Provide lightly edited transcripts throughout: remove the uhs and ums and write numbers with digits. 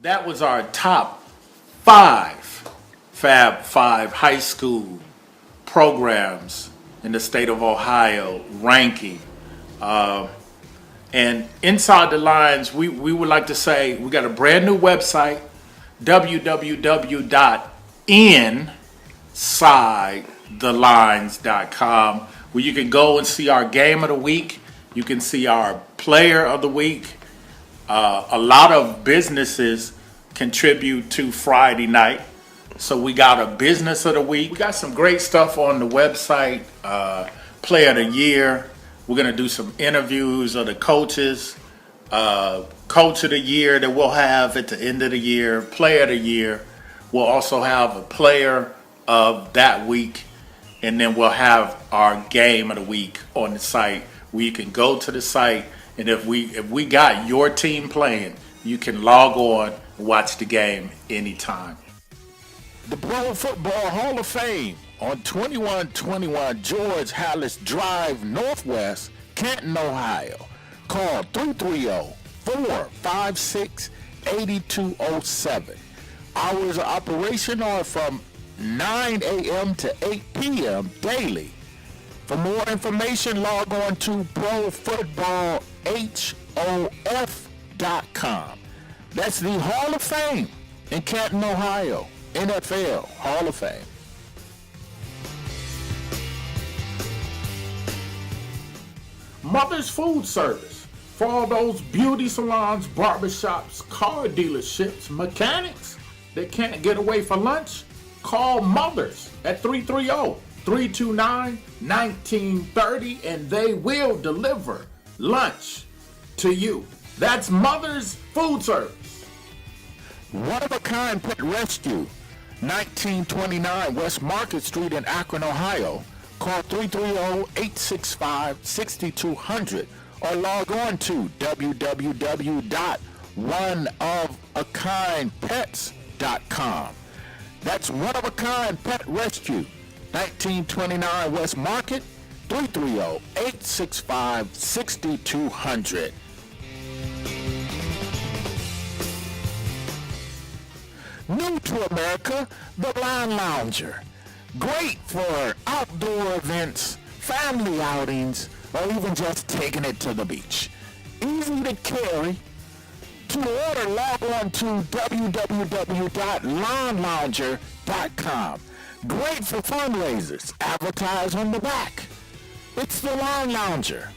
That was our top five Fab Five high school programs in the state of Ohio ranking. And inside the lines, we would like to say we got a brand new website, www.insidethelines.com, where you can go and see our game of the week. You can see our player of the week. A lot of businesses contribute to Friday night. So we got a business of the week. We got some great stuff on the website. Player of the year. We're going to do some interviews of the coaches. Coach of the year that we'll have at the end of the year. Player of the year. We'll also have a player of that week. And then we'll have our game of the week on the site, where you can go to the site. And if we got your team playing, you can log on and watch the game anytime. The Pro Football Hall of Fame on 2121 George Hallis Drive Northwest, Canton, Ohio. Call 330-456-8207. Hours of operation are from 9 a.m. to 8 p.m. daily. For more information, log on to profootballhof.com. That's the Hall of Fame in Canton, Ohio. NFL Hall of Fame. Mother's Food Service. For all those beauty salons, barbershops, car dealerships, mechanics that can't get away for lunch, call Mother's at 330-329-1930 and they will deliver lunch to you. That's Mother's Food Service. One-of-a-kind pet rescue, 1929 West Market Street in Akron, Ohio. Call 330-865-6200 or log on to www.oneofakindpets.com. That's One-of-a-kind Pet Rescue, 1929 West Market, 330-865-6200. New to America, the Line Lounger. Great for outdoor events, family outings, or even just taking it to the beach. Easy to carry. To order, log on to www.linelounger.com. Great for fundraisers. Advertise on the back. It's the Line Lounger.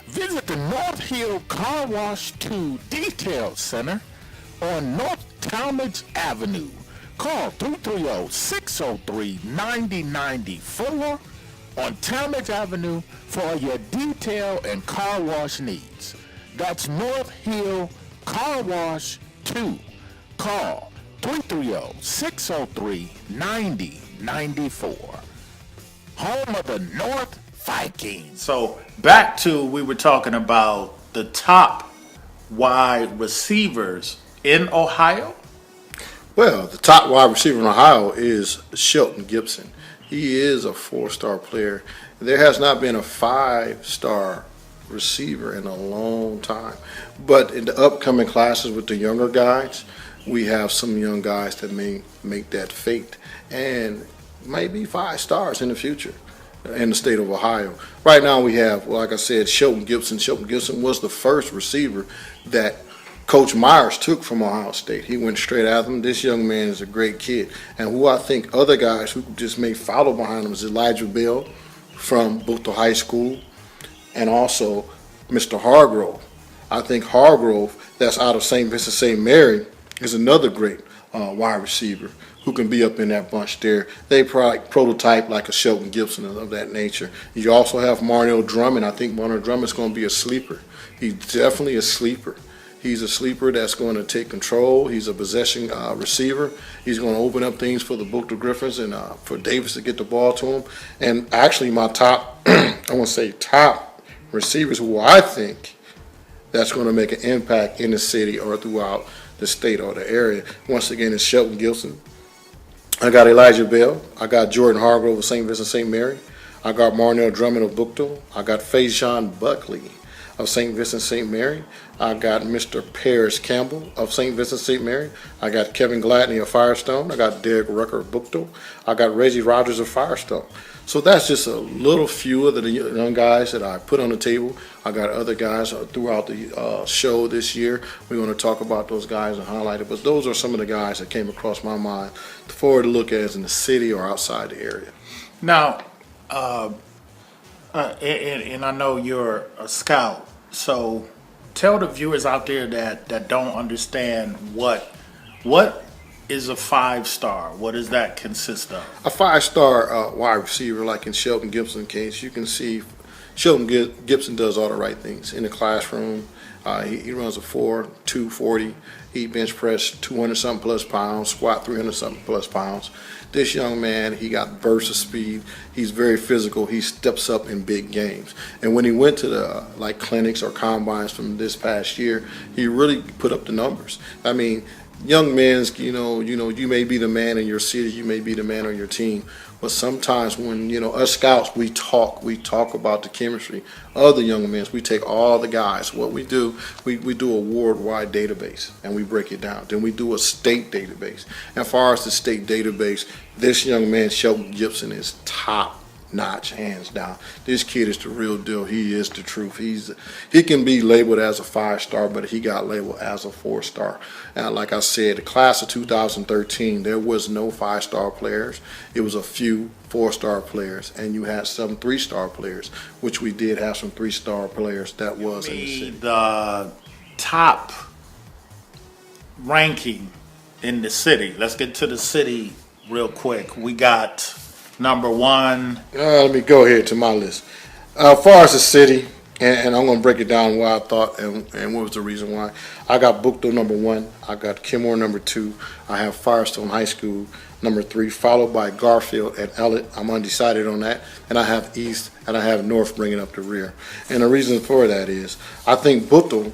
Visit the North Hill Car Wash 2 Detail Center on North Talmadge Avenue. Call 330-603-9094 on Talmadge Avenue for your detail and car wash needs. That's North Hill Car Wash 2. Call 330-603-9094. Home of the North Vikings. So back to, we were talking about the top wide receivers in Ohio. Well, the top wide receiver in Ohio is Shelton Gibson. He is a 4-star player. There has not been a 5-star receiver in a long time. But in the upcoming classes with the younger guys, we have some young guys that may make that fate and maybe 5 stars in the future in the state of Ohio. Right now we have, like I said, Shelton Gibson. Shelton Gibson was the first receiver that Coach Myers took from Ohio State. He went straight after him. This young man is a great kid. And who I think other guys who just may follow behind him is Elijah Bell from Boothville High School and also Mr. Hargrove. I think Hargrove, that's out of St. Vincent St. Mary, is another great wide receiver who can be up in that bunch there. They probably prototype like a Shelton Gibson of that nature. You also have Marnell Drummond. I think Marnell Drummond is going to be a sleeper. He's definitely a sleeper. He's a sleeper that's going to take control. He's a possession receiver. He's going to open up things for the Booker Griffins and for Davis to get the ball to him. And actually my top, I want to say top receivers who I think that's going to make an impact in the city or throughout the state or the area, once again, is Shelton Gibson. I got Elijah Bell. I got Jordan Hargrove of St. Vincent St. Mary. I got Marnell Drummond of Bookville. I got Faison Buckley of St. Vincent St. Mary. I got Mr. Paris Campbell of St. Vincent St. Mary. I got Kevin Gladney of Firestone. I got Derek Rucker of Bookto. I got Reggie Rogers of Firestone. So that's just a little few of the young guys that I put on the table. I got other guys throughout the show this year. We're going to talk about those guys and highlight it. But those are some of the guys that came across my mind for to look at in the city or outside the area. Now, and I know you're a scout, so tell the viewers out there that don't understand what is a 5-star. What does that consist of? A 5-star wide receiver, like in Shelton Gibson's case, you can see Shelton Gibson does all the right things in the classroom. He runs a 4.240. He bench press 200-something plus pounds, squat 300-something plus pounds. This young man, he got bursts of speed. He's very physical. He steps up in big games. And when he went to the clinics or combines from this past year, he really put up the numbers. I mean, young men, you may be the man in your city, you may be the man on your team, but sometimes when, us scouts, we talk about the chemistry of the young men. We take all the guys. What we do, we do a worldwide database, and we break it down. Then we do a state database. And as far as the state database, this young man, Shelton Gibson, is top notch, hands down. This kid is the real deal. He is the truth. He can be labeled as a 5-star, but he got labeled as a 4-star. And like I said, the class of 2013, there was no 5-star players. It was a few 4-star players, and you had some 3-star players, which we did have some 3-star players that was in the city. The top ranking in the city. Let's get to the city real quick. We got number 1. Let me go here to my list. As far as the city, and I'm going to break it down why I thought and what was the reason why. I got Bookto number 1. I got Kenmore number 2. I have Firestone High School number 3, followed by Garfield and Elliott. I'm undecided on that. And I have East and I have North bringing up the rear. And the reason for that is I think Bookto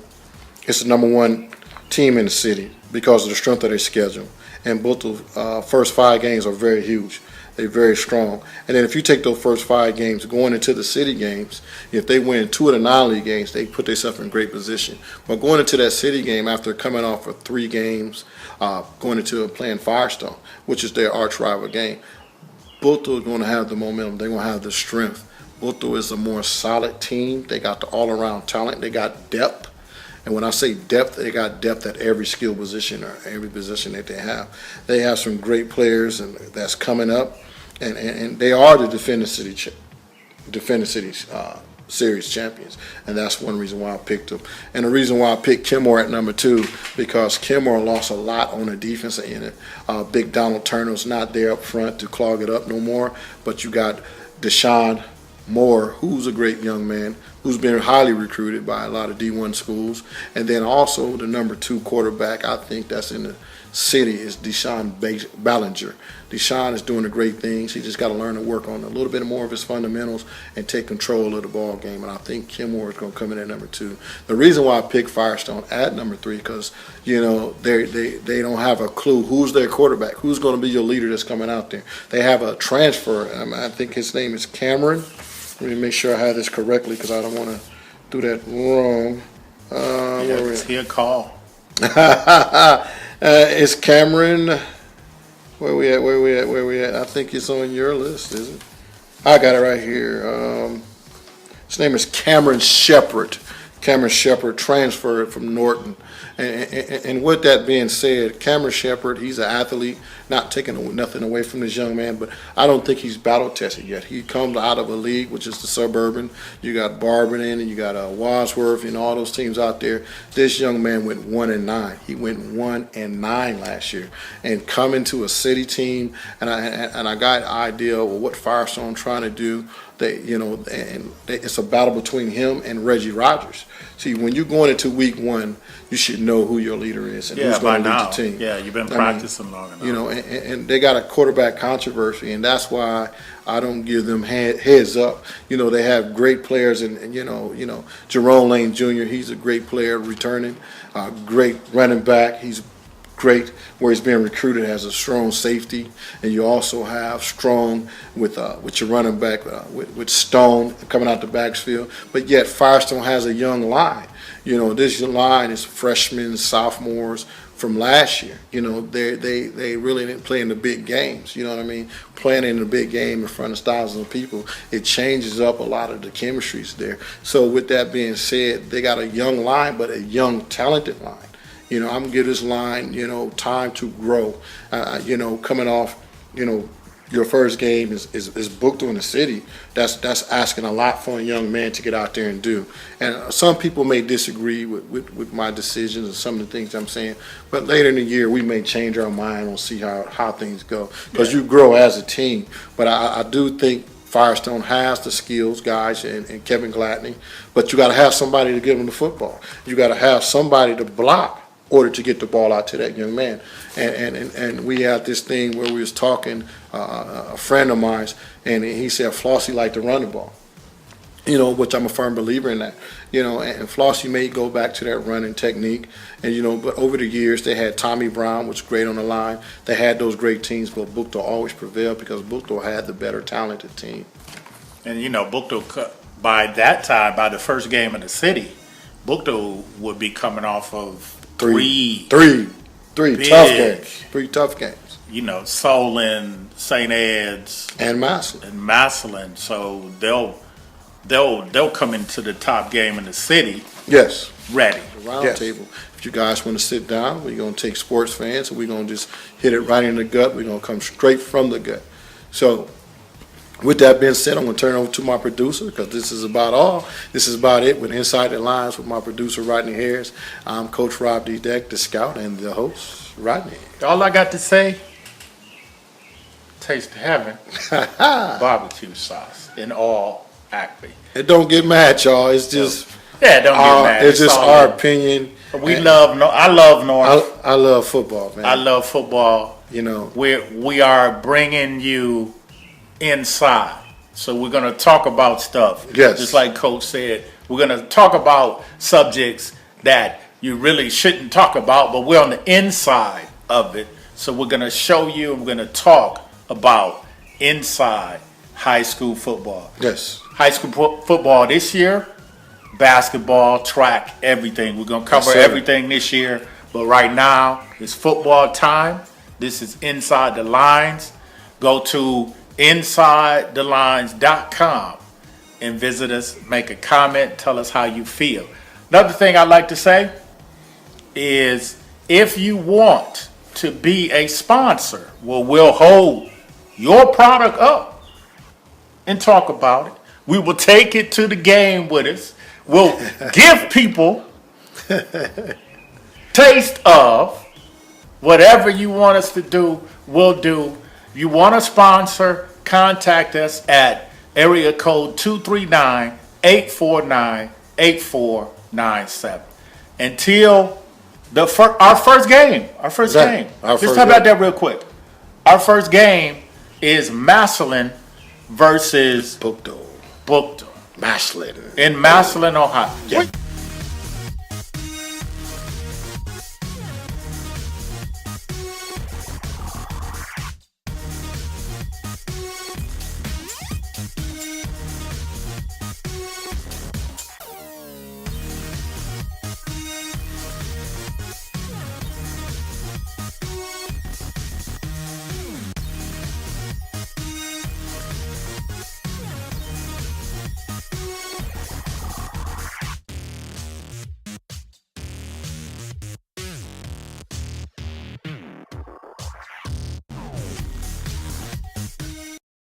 is the number 1 team in the city because of the strength of their schedule. And Bookto's first 5 games are very huge. They're very strong. And then if you take those first 5 games going into the city games, if they win 2 of the non-league games, they put themselves in great position. But going into that city game after coming off of 3 games, going into playing Firestone, which is their arch rival game, Bookto is going to have the momentum. They're going to have the strength. Bookto is a more solid team. They got the all-around talent. They got depth. And when I say depth, they got depth at every skill position or every position that they have. They have some great players and that's coming up. And they are the defending city series champions, and that's one reason why I picked them. And the reason why I picked Kenmore at number 2 because Kenmore lost a lot on the defensive end. Big Donald Turner's not there up front to clog it up no more, but you got Deshaun Moore, who's a great young man, who's been highly recruited by a lot of D1 schools, and then also the number 2 quarterback, I think that's in the city, is Deshaun Ballinger. Deshaun is doing the great things. He just got to learn to work on a little bit more of his fundamentals and take control of the ball game. And I think Kenmore is going to come in at number 2. The reason why I picked Firestone at number 3 because they don't have a clue who's their quarterback, who's going to be your leader that's coming out there. They have a transfer. I think his name is Cameron. Let me make sure I have this correctly because I don't want to do that wrong. It's here call. It's Cameron. Where we at? I think it's on your list, is it? I got it right here. His name is Cameron Shepard. Cameron Shepard transferred from Norton. And with that being said, Cameron Shepard, he's an athlete, not taking nothing away from this young man, but I don't think he's battle tested yet. He comes out of a league, which is the Suburban. You got Barberton and you got Wadsworth and all those teams out there. This young man went 1-9. He went 1-9 last year. And coming to a city team, and I got an idea of what Firestone trying to do. It's a battle between him and Reggie Rogers. See, when you're going into week 1, you should know who your leader is and who's going to lead the team. Yeah, you've been practicing long enough. And they got a quarterback controversy, and that's why I don't give them heads up. They have great players, and Jerome Lane Jr., he's a great player returning, great running back. He's great, where he's being recruited as a strong safety, and you also have strong with your running back with Stone coming out the backfield. But yet Firestone has a young line. You know, this line is freshmen, sophomores from last year. You know, they really didn't play in the big games. You know what I mean? Playing in the big game in front of thousands of people, it changes up a lot of the chemistries there. So with that being said, they got a young line, but a young, talented line. You know, I'm gonna give this line, you know, time to grow. You know, coming off, you know, your first game is booked in the city. That's asking a lot for a young man to get out there and do. And some people may disagree with my decisions and some of the things I'm saying, but later in the year we may change our mind and see how things go, because you grow as a team. But I do think Firestone has the skills, guys, and Kevin Gladney, but you got to have somebody to give them the football. You got to have somebody to block in order to get the ball out to that young man. And we had this thing where we was talking, a friend of mine, and he said Flossie liked to run the ball, you know, which I'm a firm believer in that. You know, and Flossie may go back to that running technique, and you know, but over the years they had Tommy Brown, which was great on the line. They had those great teams, but Buchtel always prevailed because Buchtel had the better talented team. And you know, Buchtel, by that time, by the first game of the city, Buchtel would be coming off of three tough games. 3 tough games. You know, Solon, St. Ed's, and Massillon. So they'll come into the top game in the city. Yes. Ready. The round table. If you guys want to sit down, we're gonna take sports fans and we're gonna just hit it right in the gut. We're gonna come straight from the gut. So with that being said, I'm going to turn it over to my producer, because this is about it with Inside the Lines with my producer, Rodney Harris. I'm Coach Rob D. Deck, the scout, and the host, Rodney. All I got to say, taste of heaven, barbecue sauce in all Acme. And don't get mad, y'all. It's just don't get mad. It's just our opinion. I love North. I love football, man. I love football. You know, we are bringing you inside. So we're going to talk about stuff. Yes. Just like Coach said, we're going to talk about subjects that you really shouldn't talk about, but we're on the inside of it. So we're going to show you, we're going to talk about inside high school football. Yes. High school football this year, basketball, track, everything. We're going to cover everything this year. But right now, it's football time. This is Inside the Lines. Go to InsideTheLines.com and visit us, make a comment, tell us how you feel. Another thing I'd like to say is, if you want to be a sponsor, well, we'll hold your product up and talk about it. We will take it to the game with us. We'll give people taste of whatever you want us to do, we'll do. If you want to sponsor, contact us at area code 239-849-8497. Until our first game. Just talk about that real quick. Our first game is Massillon versus Buchtel. Massillon. Massillon. In Massillon, Ohio. Yeah.